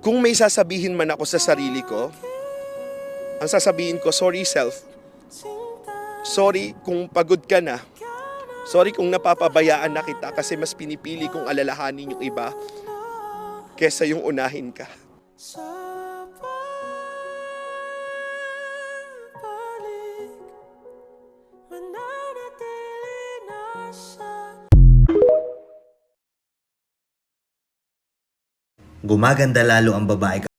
Kung may sasabihin man ako sa sarili ko, ang sasabihin ko, sorry self. Sorry kung pagod ka na. Sorry kung napapabayaan na kita kasi mas pinipili kong alalahanin yung iba kesa yung unahin ka. Gumaganda lalo ang babae